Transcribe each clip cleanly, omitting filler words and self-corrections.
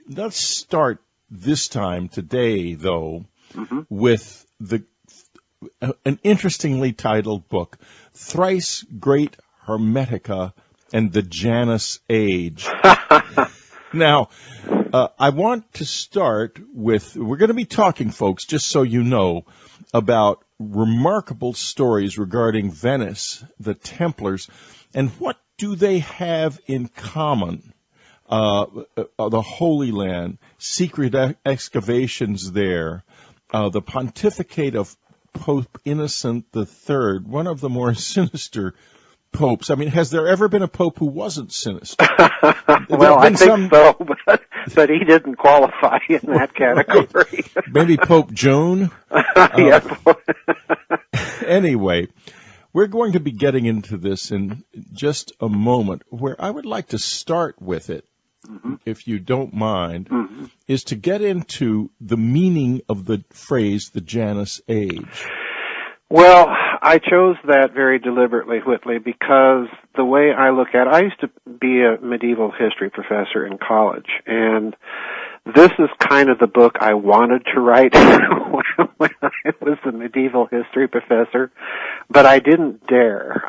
Let's start this time today, though, with an interestingly titled book, Thrice Great Hermetica and the Janus Age. Now, I want to start with, we're going to be talking, folks, just so you know, about remarkable stories regarding Venice, the Templars, and what do they have in common? The Holy Land, secret excavations there, the pontificate of Pope Innocent III, one of the more sinister popes. I mean, has there ever been a pope who wasn't sinister? Well, I think so, but he didn't qualify in that category. Maybe Pope Joan? Yes. Anyway, we're going to be getting into this in just a moment. Where I would like to start with it, if you don't mind, is to get into the meaning of the phrase, the Janus Age. Well, I chose that very deliberately, Whitley, because the way I look at it, I used to be a medieval history professor in college, and this is kind of the book I wanted to write when I was a medieval history professor, but I didn't dare,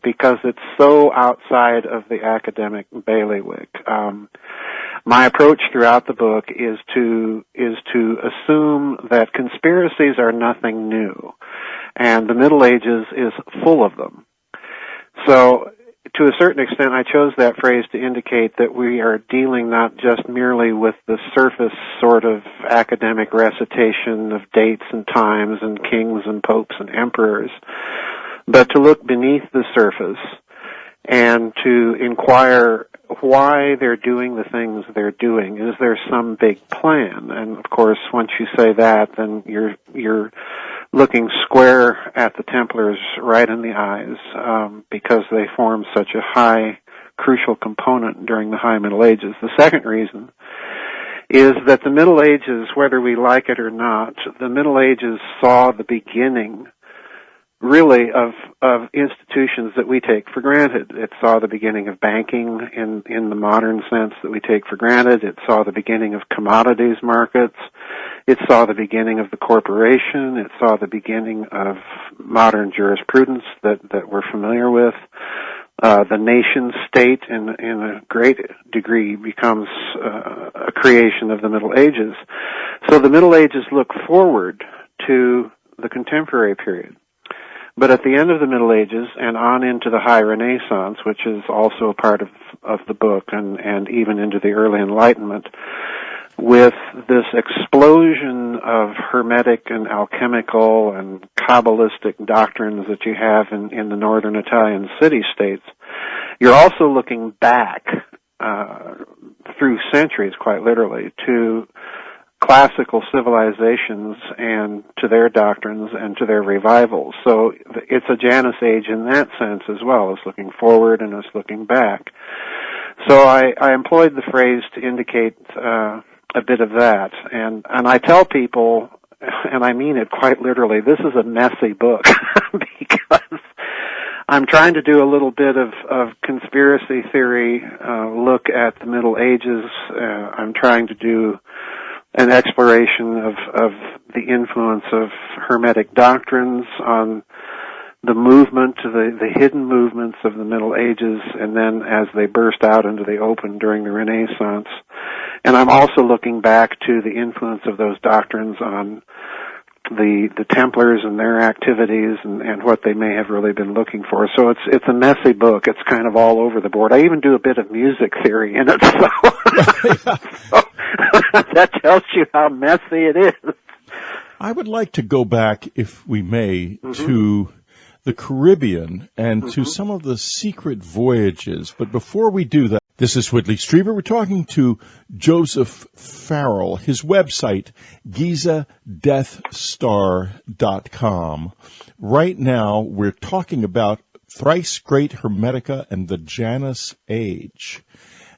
because it's so outside of the academic bailiwick. My approach throughout the book is to assume that conspiracies are nothing new, and the Middle Ages is full of them. So, to a certain extent, I chose that phrase to indicate that we are dealing not just merely with the surface sort of academic recitation of dates and times and kings and popes and emperors, but to look beneath the surface and to inquire why they're doing the things they're doing. Is there some big plan? And of course, once you say that, then you're looking square at the Templars right in the eyes, because they form such a high, crucial component during the High Middle Ages. The second reason is that the Middle Ages, whether we like it or not, the Middle Ages saw the beginning, really, of institutions that we take for granted. It saw the beginning of banking in the modern sense that we take for granted. It saw the beginning of commodities markets. It saw the beginning of the corporation. It saw the beginning of modern jurisprudence that we're familiar with. The nation state in a great degree becomes a creation of the Middle Ages. So the Middle Ages look forward to the contemporary period. But at the end of the Middle Ages and on into the High Renaissance, which is also a part of the book, and even into the early Enlightenment, with this explosion of hermetic and alchemical and Kabbalistic doctrines that you have in the northern Italian city-states, you're also looking back through centuries, quite literally, to classical civilizations and to their doctrines and to their revivals. So it's a Janus Age in that sense as well. It's looking forward and it's looking back. So I employed the phrase to indicate a bit of that. And I tell people, and I mean it quite literally, this is a messy book because I'm trying to do a little bit of conspiracy theory look at the Middle Ages. I'm trying to do an exploration of the influence of Hermetic doctrines on the movement, the hidden movements of the Middle Ages, and then as they burst out into the open during the Renaissance. And I'm also looking back to the influence of those doctrines on the Templars and their activities and what they may have really been looking for. So it's a messy book. It's kind of all over the board. I even do a bit of music theory in it, so that tells you how messy it is. I would like to go back, if we may, to the Caribbean and to some of the secret voyages. But before we do that, this is Whitley Strieber. We're talking to Joseph Farrell. His website, GizaDeathStar.com. Right now, we're talking about Thrice Great Hermetica and the Janus Age.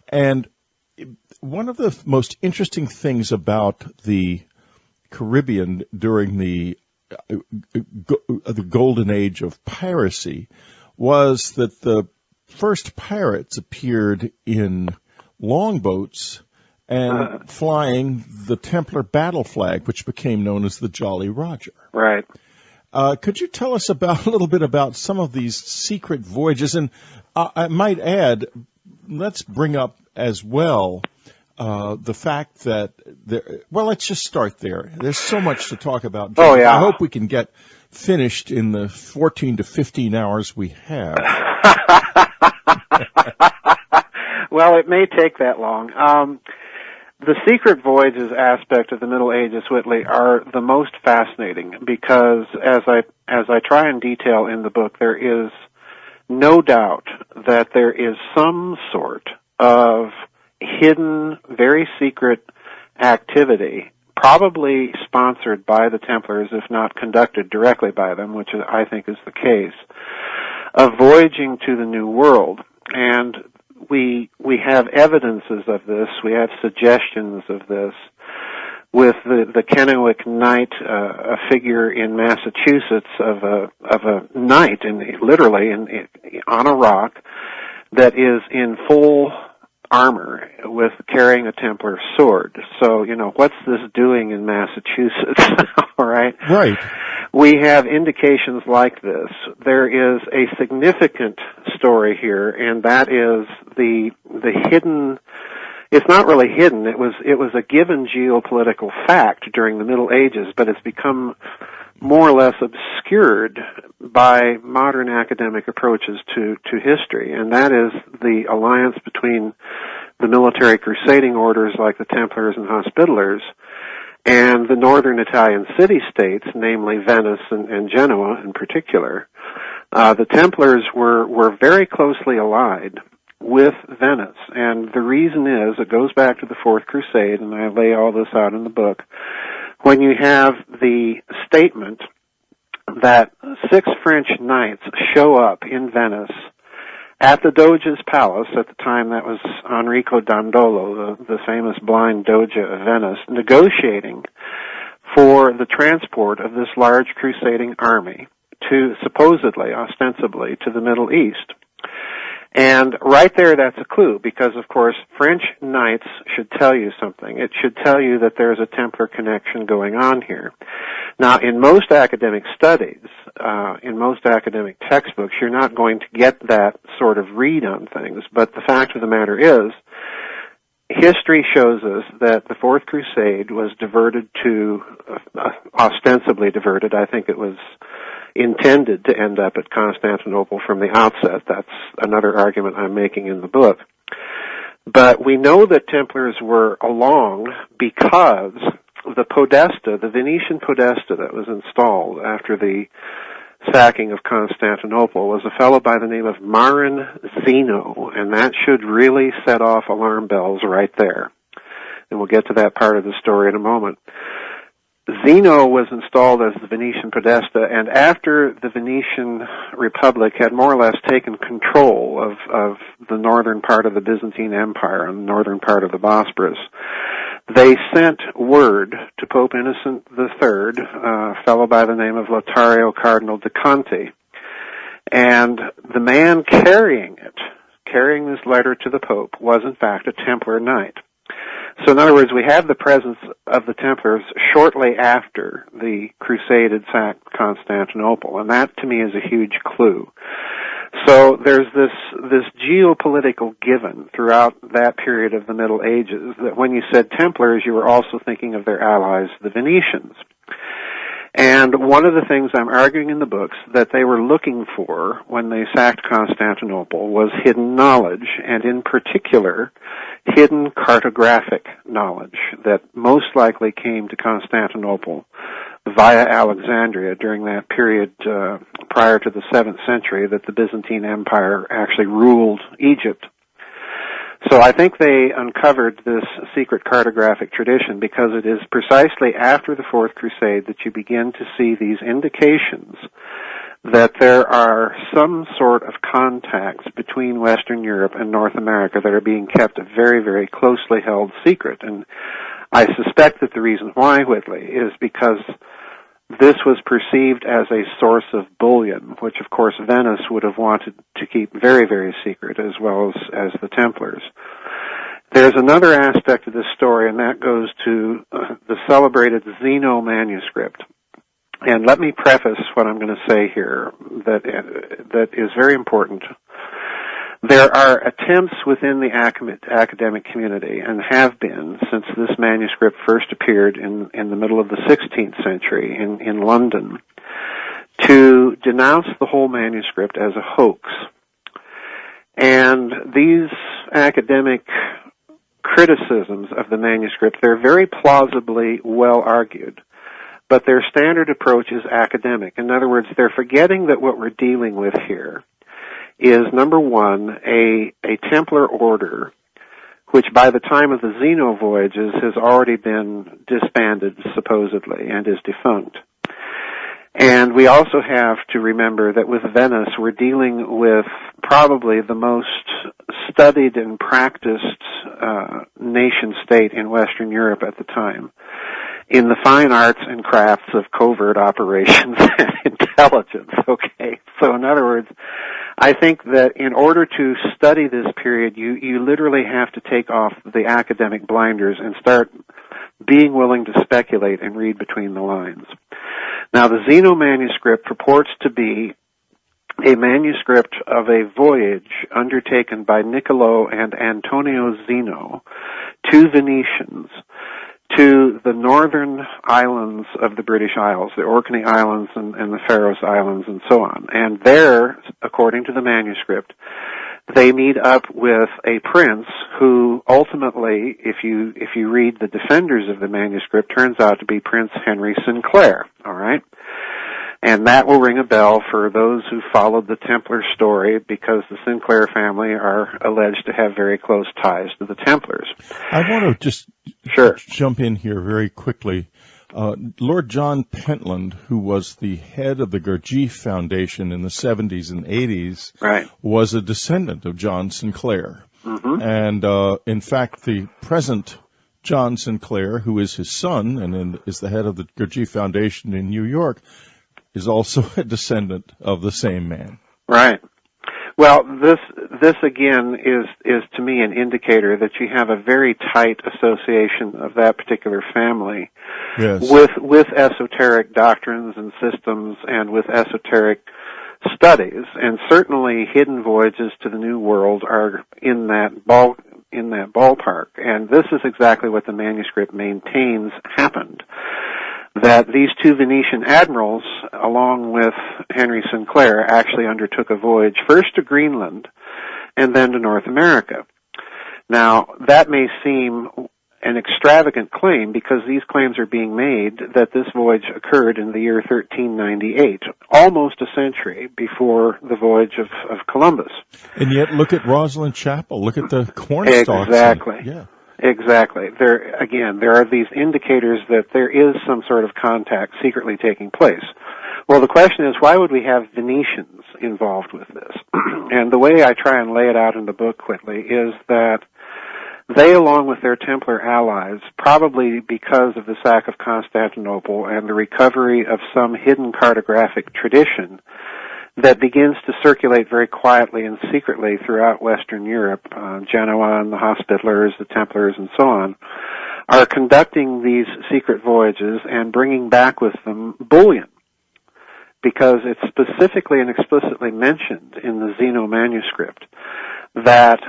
And one of the most interesting things about the Caribbean during the golden age of piracy was that the first pirates appeared in longboats and flying the Templar battle flag, which became known as the Jolly Roger. Right. Could you tell us a little bit about some of these secret voyages? And I might add, let's bring up as well the fact that let's just start there. There's so much to talk about. Oh, yeah. I hope we can get finished in the 14 to 15 hours we have. Well, it may take that long. The secret voyages aspect of the Middle Ages, Whitley, are the most fascinating because, as I try and detail in the book, there is no doubt that there is some sort of hidden, very secret activity, probably sponsored by the Templars, if not conducted directly by them, which I think is the case, of voyaging to the New World. And we have evidences of this. We have suggestions of this with the Kennewick Knight, a figure in Massachusetts of a knight, literally on a rock, that is in full armor with carrying a Templar sword. So, what's this doing in Massachusetts? All right. Right. We have indications like this. There is a significant story here, and that is the hidden. It's not really hidden. It was a given geopolitical fact during the Middle Ages, but it's become more or less obscured by modern academic approaches to history, and that is the alliance between the military crusading orders like the Templars and Hospitallers and the northern Italian city-states, namely Venice and Genoa in particular. The Templars were very closely allied with Venice, and the reason is, it goes back to the Fourth Crusade, and I lay all this out in the book. When you have the statement that 6 French knights show up in Venice at the Doge's palace, at the time that was Enrico Dandolo, the famous blind Doge of Venice, negotiating for the transport of this large crusading army to, supposedly, ostensibly, to the Middle East. And right there, that's a clue, because, of course, French knights should tell you something. It should tell you that there's a Templar connection going on here. Now, in most academic studies, in most academic textbooks, you're not going to get that sort of read on things, but the fact of the matter is, history shows us that the Fourth Crusade was diverted to, ostensibly diverted, I think it was intended to end up at Constantinople from the outset. That's another argument I'm making in the book. But we know that Templars were along because the podesta, the Venetian podesta that was installed after the sacking of Constantinople, was a fellow by the name of Marin Zeno, and that should really set off alarm bells right there. And we'll get to that part of the story in a moment. Zeno was installed as the Venetian podesta, and after the Venetian Republic had more or less taken control of the northern part of the Byzantine Empire and the northern part of the Bosporus, they sent word to Pope Innocent III, a fellow by the name of Lotario Cardinal de Conti, and the man carrying this letter to the Pope was in fact a Templar knight. So in other words, we have the presence of the Templars shortly after the Crusade had sacked Constantinople, and that to me is a huge clue. So there's this geopolitical given throughout that period of the Middle Ages that when you said Templars, you were also thinking of their allies, the Venetians. And one of the things I'm arguing in the books that they were looking for when they sacked Constantinople was hidden knowledge, and in particular, hidden cartographic knowledge that most likely came to Constantinople via Alexandria during that period prior to the 7th century that the Byzantine Empire actually ruled Egypt. So I think they uncovered this secret cartographic tradition because it is precisely after the Fourth Crusade that you begin to see these indications that there are some sort of contacts between Western Europe and North America that are being kept a very, very closely held secret. And I suspect that the reason why, Whitley, is because this was perceived as a source of bullion, which of course Venice would have wanted to keep very, very secret, as well as the Templars. There's another aspect of this story, and that goes to the celebrated Zeno manuscript. And let me preface what I'm going to say here that is very important. There are attempts within the academic community, and have been since this manuscript first appeared in the middle of the 16th century in London, to denounce the whole manuscript as a hoax. And these academic criticisms of the manuscript, they're very plausibly well argued, but their standard approach is academic. In other words, they're forgetting that what we're dealing with here is, number one, a Templar order, which by the time of the Zeno voyages has already been disbanded, supposedly, and is defunct. And we also have to remember that with Venice, we're dealing with probably the most studied and practiced nation-state in Western Europe at the time, in the fine arts and crafts of covert operations and intelligence, okay? So in other words, I think that in order to study this period, you literally have to take off the academic blinders and start being willing to speculate and read between the lines. Now, the Zeno manuscript purports to be a manuscript of a voyage undertaken by Niccolo and Antonio Zeno, two Venetians, to the northern islands of the British Isles, the Orkney Islands and the Faroe Islands and so on. And there, according to the manuscript, they meet up with a prince who ultimately, if you read the defenders of the manuscript, turns out to be Prince Henry Sinclair, all right? And that will ring a bell for those who followed the Templar story, because the Sinclair family are alleged to have very close ties to the Templars. I want to just jump in here very quickly. Lord John Pentland, who was the head of the Gurdjieff Foundation in the 70s and 80s, right, was a descendant of John Sinclair. Mm-hmm. And in fact, the present John Sinclair, who is his son and is the head of the Gurdjieff Foundation in New York, is also a descendant of the same man. Right. Well, this again is to me an indicator that you have a very tight association of that particular family, yes, with esoteric doctrines and systems and with esoteric studies, and certainly hidden voyages to the New World are in that ballpark. And this is exactly what the manuscript maintains happened. That these two Venetian admirals, along with Henry Sinclair, actually undertook a voyage first to Greenland and then to North America. Now, that may seem an extravagant claim, because these claims are being made that this voyage occurred in the year 1398, almost a century before the voyage of Columbus. And yet, look at Rosalind Chapel. Look at the cornstalks. Exactly. Yeah. Exactly. There are these indicators that there is some sort of contact secretly taking place. Well, the question is, why would we have Venetians involved with this? And the way I try and lay it out in the book, Whitley, is that they, along with their Templar allies, probably because of the sack of Constantinople and the recovery of some hidden cartographic tradition that begins to circulate very quietly and secretly throughout Western Europe, Genoa and the Hospitallers, the Templars, and so on, are conducting these secret voyages and bringing back with them bullion, because it's specifically and explicitly mentioned in the Zeno manuscript that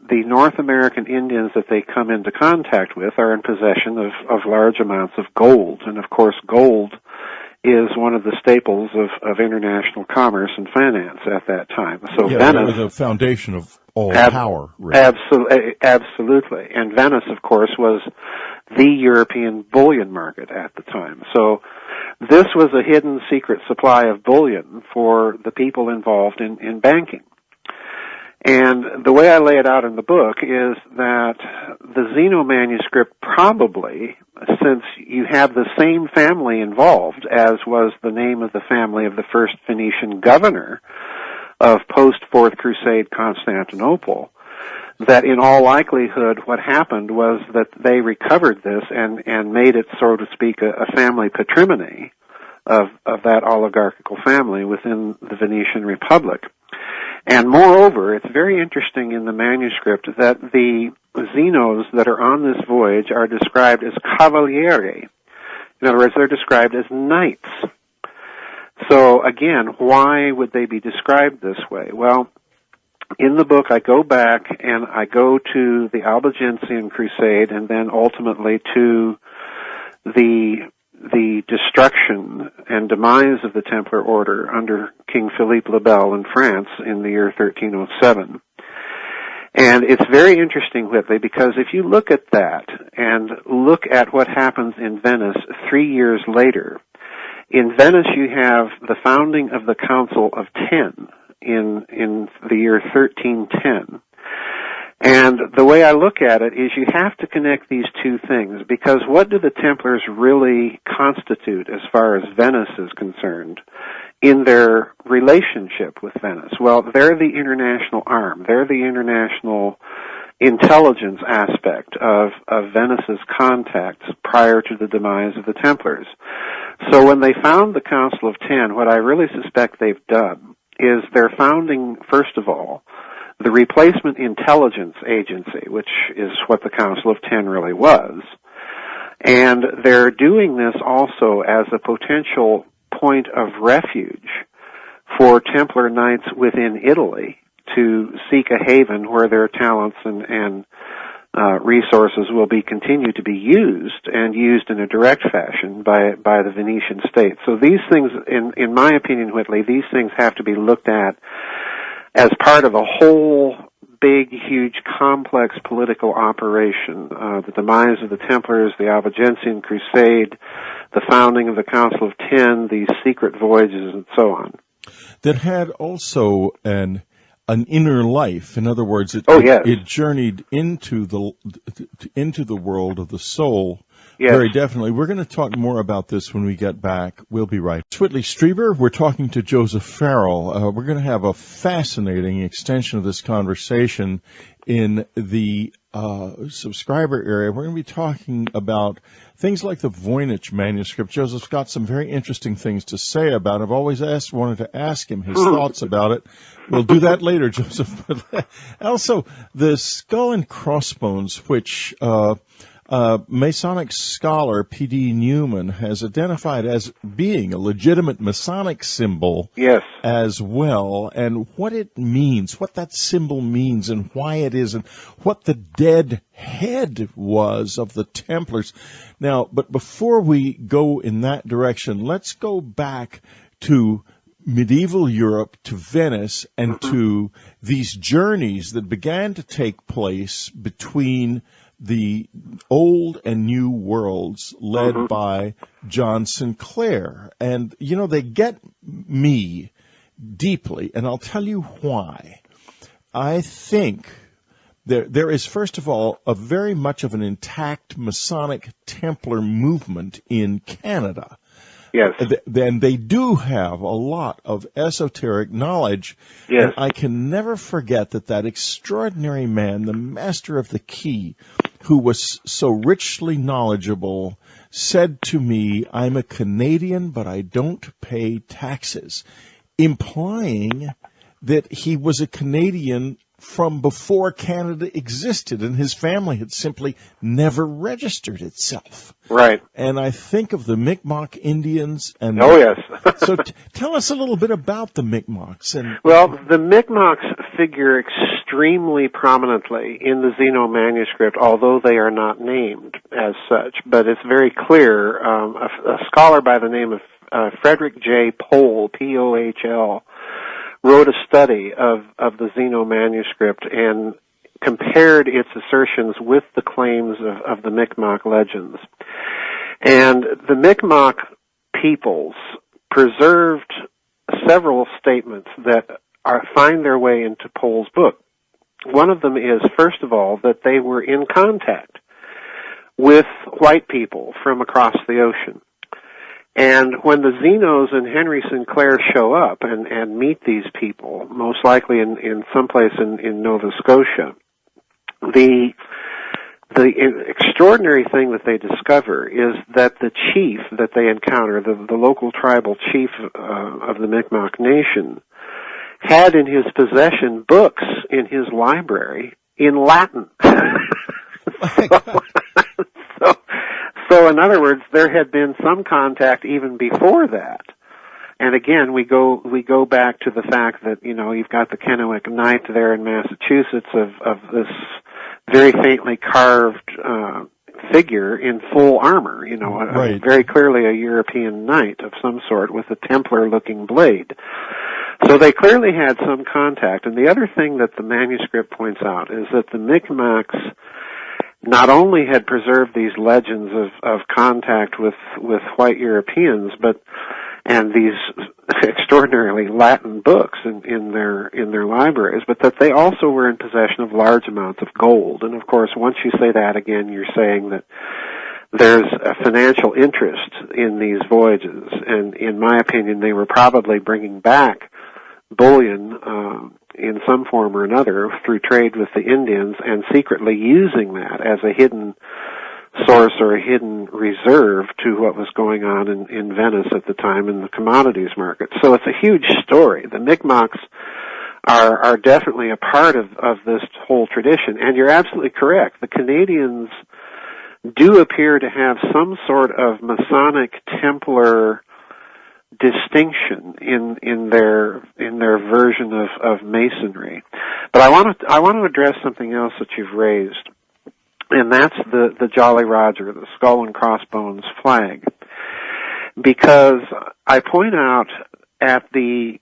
the North American Indians that they come into contact with are in possession of large amounts of gold. And of course, gold is one of the staples of international commerce and finance at that time. So yeah, Venice was the foundation of all power. Really. Absolutely. And Venice, of course, was the European bullion market at the time. So this was a hidden secret supply of bullion for the people involved in banking. And the way I lay it out in the book is that the Zeno manuscript probably, since you have the same family involved as was the name of the family of the first Venetian governor of post-Fourth Crusade Constantinople, that in all likelihood what happened was that they recovered this and made it, so to speak, a family patrimony of that oligarchical family within the Venetian Republic. And moreover, it's very interesting in the manuscript that the Zenos that are on this voyage are described as cavalieri. In other words, they're described as knights. So again, why would they be described this way? Well, in the book I go back and I go to the Albigensian Crusade and then ultimately to the destruction and demise of the Templar Order under King Philippe le Bel in France in the year 1307. And it's very interesting, Whitley, because if you look at that and look at what happens in Venice 3 years later, in Venice you have the founding of the Council of Ten in the year 1310. And the way I look at it is you have to connect these two things, because what do the Templars really constitute as far as Venice is concerned in their relationship with Venice? Well, they're the international arm. They're the international intelligence aspect of Venice's contacts prior to the demise of the Templars. So when they found the Council of Ten, what I really suspect they've done is they're founding, first of all, the Replacement Intelligence Agency, which is what the Council of Ten really was. And they're doing this also as a potential point of refuge for Templar knights within Italy to seek a haven where their talents and resources will be continued to be used, and used in a direct fashion by the Venetian state. So these things, in my opinion, Whitley, these things have to be looked at as part of a whole big, huge, complex political operation. The demise of the Templars, the Albigensian Crusade, the founding of the Council of Ten, these secret voyages, and so on. That had also an inner life. In other words, it journeyed into the world of the soul. Yes. Very definitely. We're going to talk more about this when we get back. We'll be right. Whitley Strieber, we're talking to Joseph Farrell. We're going to have a fascinating extension of this conversation in the subscriber area. We're going to be talking about things like the Voynich manuscript. Joseph's got some very interesting things to say about it. I've always wanted to ask him his thoughts about it. We'll do that later, Joseph. But also, the skull and crossbones, which Masonic scholar P.D. Newman has identified as being a legitimate Masonic symbol as well, and what it means, what that symbol means, and why it is, and what the dead head was of the Templars. Now, but before we go in that direction, let's go back to medieval Europe, to Venice, and to these journeys that began to take place between the old and new worlds led by John Sinclair. And, you know, they get me deeply, and I'll tell you why. I think there is, first of all, a very much of an intact Masonic Templar movement in Canada. Yes. Then they do have a lot of esoteric knowledge. Yes. And I can never forget that extraordinary man, the master of the key, who was so richly knowledgeable, said to me, "I'm a Canadian, but I don't pay taxes," implying that he was a Canadian from before Canada existed, and his family had simply never registered itself. Right. And I think of the Mi'kmaq Indians. And so tell us a little bit about the Mi'kmaqs. Well, the Mi'kmaqs figure extremely prominently in the Zeno manuscript, although they are not named as such. But it's very clear. A scholar by the name of Frederick J. Pohl, P-O-H-L, wrote a study of the Zeno manuscript and compared its assertions with the claims of the Mi'kmaq legends. And the Mi'kmaq peoples preserved several statements that find their way into Pohl's book. One of them is, first of all, that they were in contact with white people from across the ocean. And when the Zenos and Henry Sinclair show up and meet these people, most likely in some place in Nova Scotia, the extraordinary thing that they discover is that the chief that they encounter, the local tribal chief of the Mi'kmaq nation, had in his possession books in his library in Latin. So in other words, there had been some contact even before that. And again, we go back to the fact that, you've got the Kennewick Knight there in Massachusetts of this very faintly carved figure in full armor, right. Very clearly a European knight of some sort with a Templar looking blade. So they clearly had some contact. And the other thing that the manuscript points out is that the Micmacs not only had preserved these legends of contact with white Europeans, and these extraordinarily Latin books in their libraries, but that they also were in possession of large amounts of gold. And of course, once you say that again, you're saying that there's a financial interest in these voyages. And in my opinion, they were probably bringing back bullion in some form or another through trade with the Indians, and secretly using that as a hidden source or a hidden reserve to what was going on in Venice at the time in the commodities market. So it's a huge story. The Micmacs are definitely a part of this whole tradition. And you're absolutely correct. The Canadians do appear to have some sort of Masonic Templar distinction in their version of Masonry. But I want to address something else that you've raised, and that's the Jolly Roger, the skull and crossbones flag, because I point out at the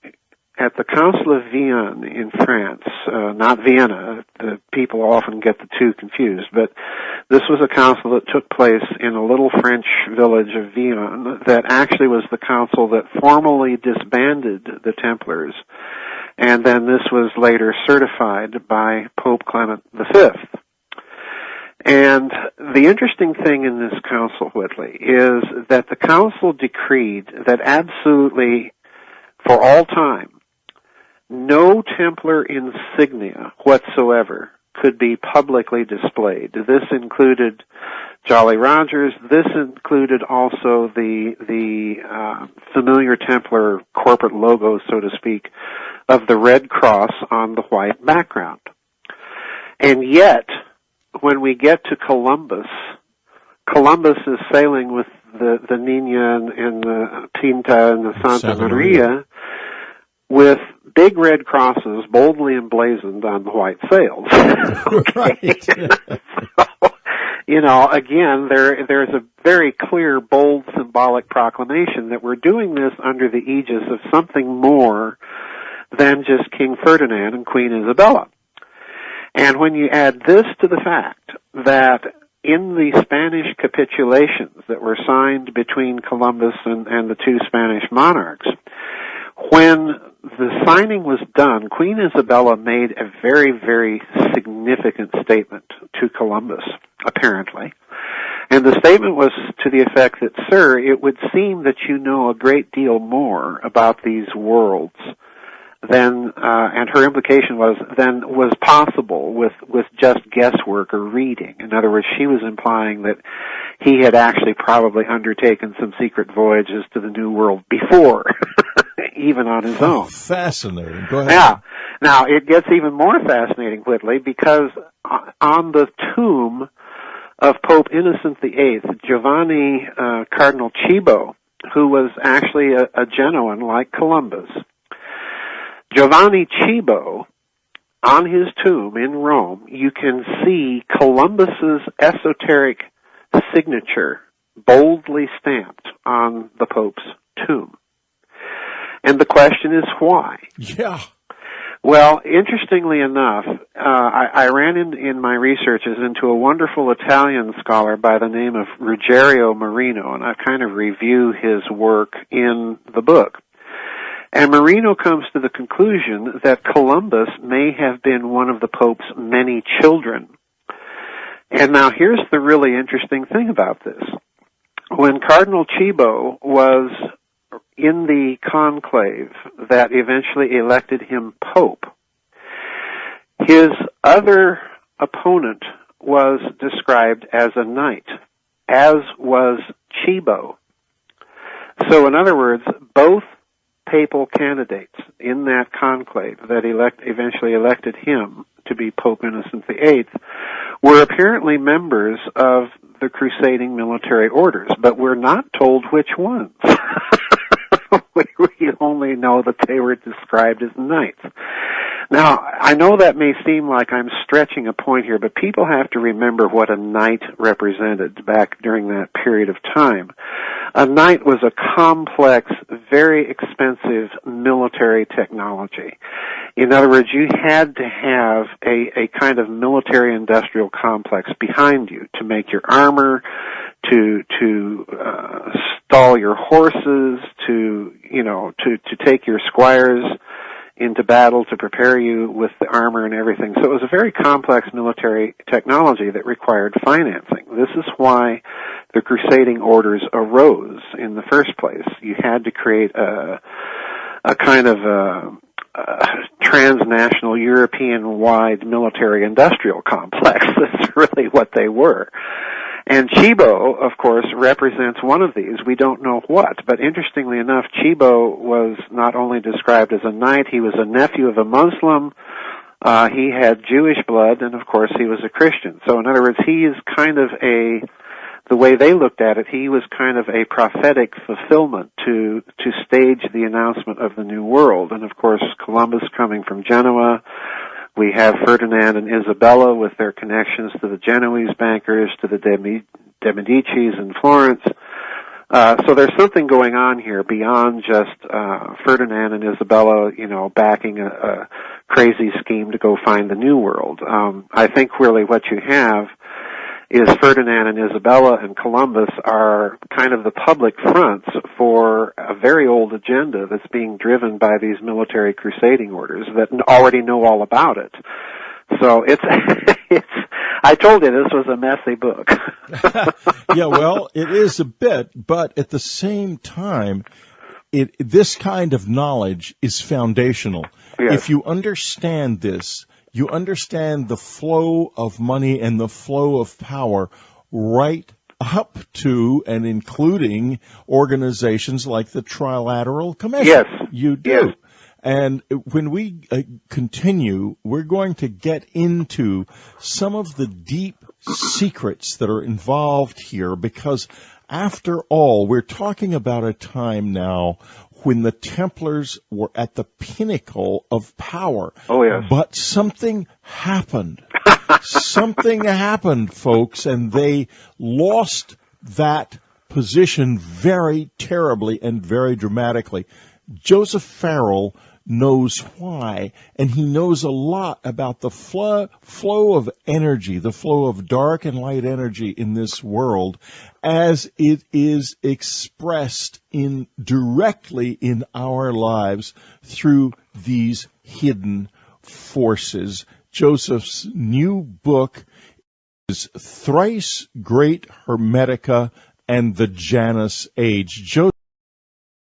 Council of Vienne in France, not Vienna. The people often get the two confused, but this was a council that took place in a little French village of Vienne that actually was the council that formally disbanded the Templars, and then this was later certified by Pope Clement V. And the interesting thing in this council, Whitley, is that the council decreed that absolutely, for all time, no Templar insignia whatsoever could be publicly displayed. This included Jolly Rogers. This included also the familiar Templar corporate logo, so to speak, of the red cross on the white background. And yet, when we get to Columbus is sailing with the Nina and the Pinta and the Santa Maria with big red crosses boldly emblazoned on the white sails. Right. So, again, there's a very clear, bold, symbolic proclamation that we're doing this under the aegis of something more than just King Ferdinand and Queen Isabella. And when you add this to the fact that in the Spanish capitulations that were signed between Columbus and the two Spanish monarchs, when the signing was done, Queen Isabella made a very, very significant statement to Columbus, apparently. And the statement was to the effect that, "Sir, it would seem that you know a great deal more about these worlds than," and her implication was possible with just guesswork or reading. In other words, she was implying that he had actually probably undertaken some secret voyages to the New World before, even on his own. Fascinating. Go ahead. Yeah. Now, it gets even more fascinating, Whitley, because on the tomb of Pope Innocent VIII, Giovanni Cardinal Cibo, who was actually a Genoan like Columbus, Giovanni Cibo, on his tomb in Rome, you can see Columbus's esoteric signature boldly stamped on the Pope's tomb. And the question is why? Yeah. Well, interestingly enough, I ran in my researches into a wonderful Italian scholar by the name of Ruggiero Marino, and I kind of review his work in the book. And Marino comes to the conclusion that Columbus may have been one of the Pope's many children. And now here's the really interesting thing about this. When Cardinal Cibo was in the conclave that eventually elected him Pope, his other opponent was described as a knight, as was Cibo. So in other words, both papal candidates, in that conclave that eventually elected him to be Pope Innocent VIII were apparently members of the crusading military orders, but we're not told which ones. We only know that they were described as knights. Now, I know that may seem like I'm stretching a point here, but people have to remember what a knight represented back during that period of time. A knight was a complex, very expensive military technology. In other words, you had to have a kind of military industrial complex behind you to make your armor, to stall your horses, to take your squires into battle, to prepare you with the armor and everything. So it was a very complex military technology that required financing. This is why the crusading orders arose in the first place. You had to create a kind of transnational, European-wide military industrial complex. That's really what they were. And Chibo, of course, represents one of these. We don't know what, but interestingly enough, Chibo was not only described as a knight, he was a nephew of a Muslim, he had Jewish blood, and of course he was a Christian. So in other words, he is kind of the way they looked at it, he was kind of a prophetic fulfillment to stage the announcement of the New World. And of course, Columbus coming from Genoa, we have Ferdinand and Isabella with their connections to the Genoese bankers, to the de Medicis in Florence. So there's something going on here beyond just Ferdinand and Isabella, backing a crazy scheme to go find the New World. I think really what you have is Ferdinand and Isabella and Columbus are kind of the public fronts for a very old agenda that's being driven by these military crusading orders that already know all about it. So I told you this was a messy book. Yeah, well, it is a bit, but at the same time, this kind of knowledge is foundational. Yes. If you understand this, you understand the flow of money and the flow of power right up to and including organizations like the Trilateral Commission. Yes. You do. Yes. And when we continue, we're going to get into some of the deep secrets that are involved here, because after all, we're talking about a time now when the Templars were at the pinnacle of power. Oh, yes. But something happened. Something happened, folks, and they lost that position very terribly and very dramatically. Joseph Farrell knows why, and he knows a lot about the flow of energy, the flow of dark and light energy in this world as it is expressed directly in our lives through these hidden forces. Joseph's new book is Thrice Great Hermetica and the Janus Age.